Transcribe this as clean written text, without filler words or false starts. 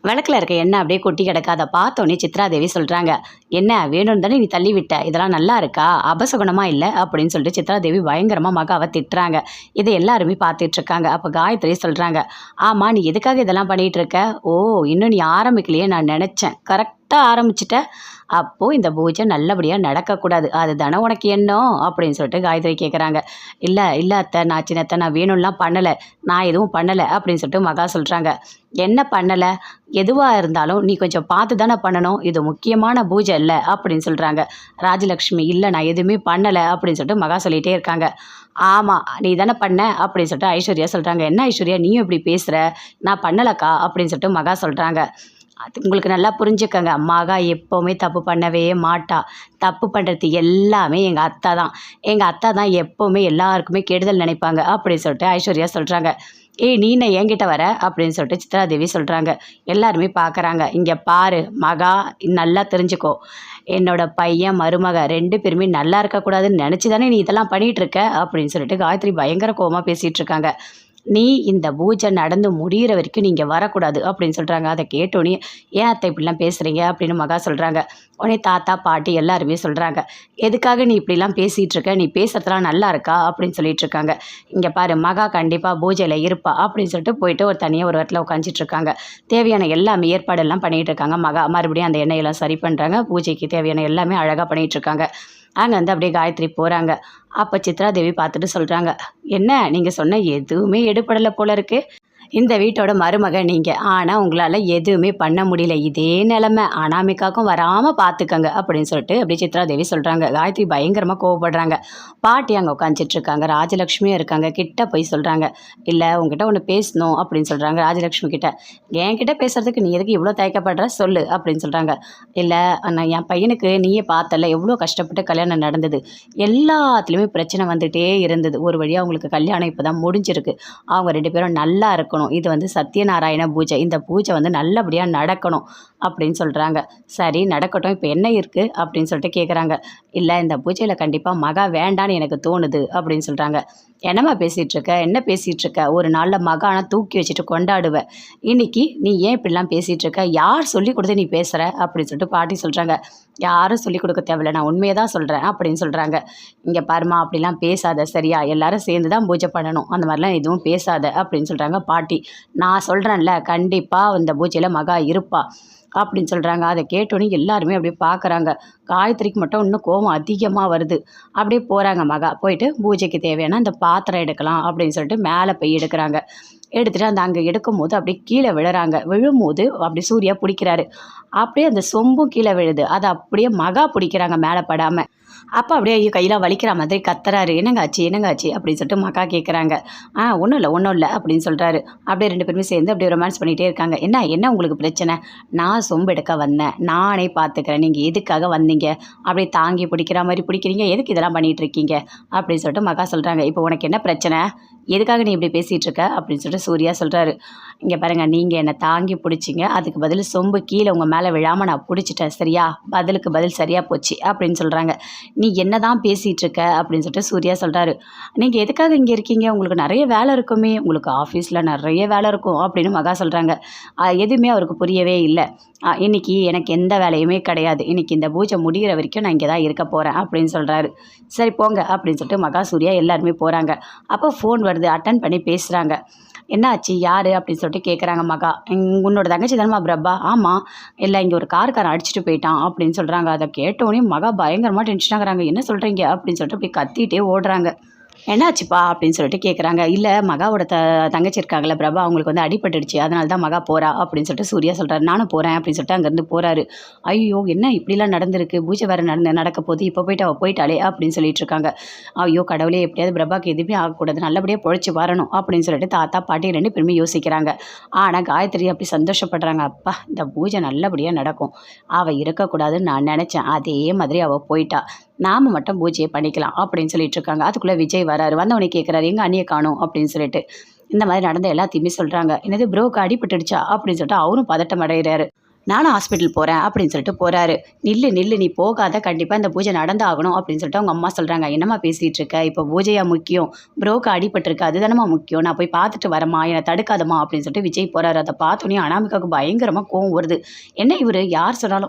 விளக்குல இருக்க எண்ணெய் அப்படியே கொட்டி கிடக்கு. அதை பார்த்தோன்னே சித்ராதேவி சொல்கிறாங்க, என்ன வேணும்னு தானே நீ தள்ளி விட்ட, இதெல்லாம் நல்லா இருக்கா, அபசகுணமா இல்லை அப்படின்னு சொல்லிட்டு சித்ராதேவி பயங்கரமாக மகாவை திட்டுறாங்க. இதை எல்லாருமே பார்த்துட்டு இருக்காங்க. அப்போ காயத்ரி சொல்கிறாங்க, ஆமாம் நீ எதுக்காக இதெல்லாம் பண்ணிகிட்டு இருக்க, ஓ இன்னும் நீ ஆரம்பிக்கலையே, நான் நினச்சேன் கரெக்டாக ஆரம்பிச்சிட்ட, அப்போது இந்த பூஜை நல்லபடியாக நடக்கக்கூடாது, அது தானே உனக்கு எண்ணம் அப்படின்னு சொல்லிட்டு காயத்ரி கேட்குறாங்க. இல்லை இல்லை அத்தை, நான் சின்னத்தை நான் வேணும்லாம் பண்ணலை, நான் எதுவும் பண்ணலை அப்படின்னு சொல்லிட்டு மகா சொல்கிறாங்க. என்ன பண்ணலை, எதுவாக இருந்தாலும் நீ கொஞ்சம் பார்த்து தானே பண்ணணும், இது முக்கியமான பூஜை இல்லை அப்படின்னு சொல்கிறாங்க. ராஜலக்ஷ்மி இல்லை நான் எதுவுமே பண்ணலை அப்படின்னு சொல்லிட்டு மகா சொல்லிகிட்டே இருக்காங்க. ஆமாம் நீ தானே பண்ண அப்படின்னு சொல்லிட்டு ஐஸ்வர்யா சொல்கிறாங்க. என்ன ஐஸ்வர்யா நீயும் இப்படி பேசுகிற, நான் பண்ணலக்கா அப்படின்னு சொல்லிட்டு மகா சொல்கிறாங்க. அது உங்களுக்கு நல்லா புரிஞ்சுக்கங்க, மகா எப்போவுமே தப்பு பண்ணவே மாட்டா, தப்பு பண்ணுறது எல்லாமே எங்கள் அத்தை தான், எங்கள் அத்தை தான் எப்போவுமே எல்லாருக்குமே கெடுதல் நினைப்பாங்க அப்படின்னு சொல்லிட்டு ஐஸ்வர்யா சொல்கிறாங்க. ஏய் நீ என்ன என்கிட்ட வர அப்படின்னு சொல்லிட்டு சித்ராதேவி சொல்கிறாங்க. எல்லாருமே பார்க்குறாங்க. இங்கே பாரு மகா, நல்லா தெரிஞ்சுக்கோ, என்னோட பையன் மருமக ரெண்டு பேருமே நல்லா இருக்கக்கூடாதுன்னு நினச்சி தானே நீ இதெல்லாம் பண்ணிகிட்டு இருக்க அப்படின்னு சொல்லிட்டு காயத்ரி பயங்கர கோவமாக பேசிகிட்டு இருக்காங்க. நீ இந்த பூஜை நடந்து முடிகிற வரைக்கும் நீங்கள் வரக்கூடாது அப்படின்னு சொல்கிறாங்க. அதை கேட்டோன்னே ஏன் அத்தை இப்படிலாம் பேசுகிறீங்க அப்படின்னு மகா சொல்கிறாங்க. உடனே தாத்தா பாட்டி எல்லாருமே சொல்கிறாங்க, எதுக்காக நீ இப்படிலாம் பேசிகிட்டு இருக்க, நீ பேசுகிறதுலாம் நல்லா இருக்கா அப்படின்னு சொல்லிட்டு இருக்காங்க. இங்கே பாரு மகா கண்டிப்பாக பூஜையில் இருப்பா அப்படின்னு சொல்லிட்டு போயிட்டு ஒரு தனியாக ஒரு இடத்துல உட்காந்துட்டு இருக்காங்க. தேவையான எல்லாமே ஏற்பாடெல்லாம் பண்ணிகிட்டு இருக்காங்க. மகா மறுபடியும் அந்த எண்ணெயெல்லாம் சரி பண்ணுறாங்க. பூஜைக்கு தேவையான எல்லாமே அழகாக பண்ணிகிட்டு இருக்காங்க. அங்கே வந்து அப்படியே காயத்ரி போகிறாங்க. அப்போ சித்ராதேவி பார்த்துட்டு சொல்கிறாங்க, என்ன நீங்கள் சொன்ன எதுவுமே எடுபடலை போல இருக்குது, இந்த வீட்டோட மருமக நீங்கள், ஆனால் உங்களால் எதுவுமே பண்ண முடியல, இதே நிலமை அனாமிக்காக்கும் வராமல் பார்த்துக்கங்க அப்படின்னு சொல்லிட்டு அப்படியே சித்ராதேவி சொல்கிறாங்க. காயத்ரி பயங்கரமாக கோவப்படுறாங்க. பாட்டி அங்கே உட்காந்துட்ருக்காங்க. ராஜலக்ஷ்மியும் இருக்காங்க. கிட்ட போய் சொல்கிறாங்க, இல்லை உங்ககிட்ட ஒன்று பேசணும் அப்படின்னு சொல்கிறாங்க. ராஜலக்ஷ்மி கிட்ட, என்கிட்ட பேசுகிறதுக்கு நீ எதுக்கு இவ்வளோ தயக்கப்படுற சொல்லு அப்படின்னு சொல்கிறாங்க. இல்லை நான் என் பையனுக்கு நீயே பார்த்தல எவ்வளோ கஷ்டப்பட்டு கல்யாணம் நடந்தது, எல்லாத்துலேயுமே பிரச்சனை வந்துகிட்டே இருந்தது, ஒரு வழியாக அவங்களுக்கு கல்யாணம் இப்போ தான் முடிஞ்சிருக்கு, அவங்க ரெண்டு பேரும் நல்லா இருக்கணும், இது வந்து சத்யநாராயண பூஜை, இந்த பூஜை வந்து நல்லபடியாக நடக்கணும் அப்படின்னு சொல்கிறாங்க. சரி நடக்கட்டும், இப்போ என்ன இருக்குது அப்படின்னு சொல்லிட்டு கேட்குறாங்க. இல்லை இந்த பூஜையில் கண்டிப்பாக மகா வேண்டான்னு எனக்கு தோணுது அப்படின்னு சொல்கிறாங்க. என்னம்மா பேசிகிட்ருக்க, என்ன பேசிகிட்ருக்க, ஒரு நாளில் மகானை தூக்கி வச்சுட்டு கொண்டாடுவேன், இன்னைக்கு நீ ஏன் இப்படிலாம் பேசிகிட்ருக்க, யார் சொல்லி கொடுத்து நீ பேசுகிற அப்படின்னு சொல்லிட்டு பாட்டி சொல்கிறாங்க. யாரும் சொல்லிக் கொடுக்க தேவையில்லை, நான் உண்மையை தான் சொல்கிறேன் அப்படின்னு சொல்கிறாங்க. இங்கே பாருமா அப்படிலாம் பேசாத சரியா, எல்லாரும் சேர்ந்து தான் பூஜை பண்ணணும், அந்த மாதிரிலாம் எதுவும் பேசாத அப்படின்னு சொல்கிறாங்க பாட்டி. நான் சொல்கிறேன்ல கண்டிப்பாக இந்த பூஜையில் மகா இருப்பா அப்படின்னு சொல்கிறாங்க. அதை கேட்டோன்னே எல்லாருமே அப்படியே பார்க்குறாங்க. காயத்ரிக்கு மட்டும் இன்னும் கோபம் அதிகமாக வருது. அப்படியே போகிறாங்க மகா, போயிட்டு பூஜைக்கு தேவையான அந்த பாத்திரம் எடுக்கலாம் அப்படின்னு சொல்லிட்டு மேலே போய் எடுக்கிறாங்க. எடுத்துகிட்டு அந்த அங்கே எடுக்கும்போது அப்படியே கீழே விழுறாங்க. விழும்போது அப்படி சூர்யா பிடிக்கிறாரு. அப்படியே அந்த சொம்பும் கீழே விழுது. அதை அப்படியே மகா பிடிக்கிறாங்க மேலே படாமல். அப்போ அப்படியே ஐயோ கையெல்லாம் வலிக்கிற மாதிரி கத்துறாரு. என்னங்காச்சு என்னங்காச்சு அப்படின்னு சொல்லிட்டு மகா கேட்குறாங்க. ஒன்றும் இல்லை அப்படின்னு சொல்கிறாரு. அப்படியே ரெண்டு பேருமே சேர்ந்து அப்படியே ரொமான்ஸ் பண்ணிகிட்டே இருக்காங்க. என்ன உங்களுக்கு பிரச்சனை, நான் சொம்பு எடுக்க வந்தேன், நானே பார்த்துக்கிறேன், நீங்கள் எதுக்காக வந்தீங்க, அப்படியே தாங்கி பிடிக்கிற மாதிரி பிடிக்கிறீங்க, எதுக்கு இதெல்லாம் பண்ணிகிட்டு இருக்கீங்க அப்படின்னு சொல்லிட்டு மகா சொல்கிறாங்க. இப்போ உனக்கு என்ன பிரச்சனை, எதுக்காக நீ இப்படி பேசிகிட்டு இருக்க அப்படின்னு சொல்லிட்டு சூர்யா சொல்கிறாரு. இங்கே பாருங்கள், நீங்கள் என்னை தாங்கி பிடிச்சிங்க, அதுக்கு பதில் சொம்பு கீழே உங்கள் மேலே விழாமல் நான் பிடிச்சிட்டேன் சரியா, பதிலுக்கு பதில் சரியாக போச்சு அப்படின்னு சொல்கிறாங்க. நீ என்ன தான் பேசிகிட்டு இருக்க அப்படின்னு சொல்லிட்டு சூர்யா சொல்கிறாரு. நீங்கள் எதுக்காக இங்கே இருக்கீங்க, உங்களுக்கு நிறைய வேலை இருக்குமே, உங்களுக்கு ஆஃபீஸில் நிறைய வேலை இருக்கும் அப்படின்னு மகா சொல்கிறாங்க. எதுவுமே அவருக்கு புரியவே இல்லை. இன்றைக்கி எனக்கு எந்த வேலையுமே கிடையாது, இன்றைக்கி இந்த பூஜை முடிகிற வரைக்கும் நான் இங்கே தான் இருக்க போகிறேன் அப்படின்னு சொல்கிறாரு. சரி போங்க அப்படின்னு சொல்லிட்டு மகா சூர்யா எல்லாருமே போகிறாங்க. அப்போ ஃபோன் வருது, அட்டன் பண்ணி பேசுகிறாங்க. என்ன ஆச்சு, யார் அப்படின்னு சொல்லிட்டு கேட்குறாங்க மகா. உன்னோட தங்கச்சி தானம்மா பிரபா, ஆமாம், இல்லை இங்கே ஒரு கார்காரன் அடிச்சுட்டு போயிட்டான் அப்படின்னு சொல்கிறாங்க. அதை கேட்டோடனே மகா பயங்கரமாக டென்ஷன் ஆகுறாங்க. என்ன சொல்கிறீங்க அப்படின்னு சொல்லிட்டு அப்படி கத்திகிட்டே ஓடுறாங்க. என்னாச்சுப்பா அப்படின்னு சொல்லிட்டு கேட்குறாங்க. இல்லை மகாவோட தங்கச்சி இருக்காங்களே பிரபா, அவங்களுக்கு வந்து அடிபட்டுடுச்சு, அதனால தான் மகா போகிறா அப்படின்னு சொல்லிட்டு சூர்யா சொல்கிறாரு. நானும் போகிறேன் அப்படின்னு சொல்லிட்டு அங்கேருந்து போகிறாரு. ஐயோ என்ன இப்படிலாம் நடந்திருக்கு, பூஜை வேறு நடக்க போது, இப்போ போயிட்டு அவள் போயிட்டாளே அப்படின்னு சொல்லிட்டு இருக்காங்க. ஐயோ கடவுளே, எப்படியாவது பிரபாக்கு எதுவுமே ஆகக்கூடாது, நல்லபடியாக பொழைச்சி வரணும் அப்படின்னு சொல்லிட்டு தாத்தா பாட்டி ரெண்டு பேருமே யோசிக்கிறாங்க. ஆனால் காயத்ரி அப்படி சந்தோஷப்படுறாங்க. அப்பா இந்த பூஜை நல்லபடியாக நடக்கும், அவள் இருக்கக்கூடாதுன்னு நான் நினச்சேன், அதே மாதிரி அவள் போயிட்டா, நாம் மட்டும் பூஜையை பண்ணிக்கலாம் அப்படின்னு சொல்லிட்டு இருக்காங்க. அதுக்குள்ளே விஜய் வராரு. வந்தவனே கேட்குறாரு, எங்கள் அண்ணியை காணும் அப்படின்னு சொல்லிட்டு. இந்த மாதிரி நடந்த எல்லாத்தையுமே சொல்கிறாங்க. என்னது ப்ரோக்கு அடிபட்டுடுச்சா அப்படின்னு சொல்லிட்டு அவரும் பதட்டம் அடைகிறாரு. நானும் ஹாஸ்பிட்டல் போகிறேன் அப்படின்னு சொல்லிட்டு போகிறாரு. நில்லு நில்லு, நீ போகாத, கண்டிப்பாக இந்த பூஜை நடந்தாகணும் அப்படின்னு சொல்லிட்டு அவங்க அம்மா சொல்கிறாங்க. என்னம்மா பேசிகிட்டு இருக்க, இப்போ பூஜையா முக்கியம், ப்ரோக்கு அடிபட்டிருக்கு, அதுதானம்மா முக்கியம், நான் போய் பார்த்துட்டு வரேம்மா, என்னை தடுக்காதம்மா அப்படின்னு சொல்லிட்டு விஜய் போகிறாரு. அதை பார்த்தோன்னே அனாமிகாவுக்கு பயங்கரமாக கோவம் வருது. என்ன இவர் யார் சொன்னாலும்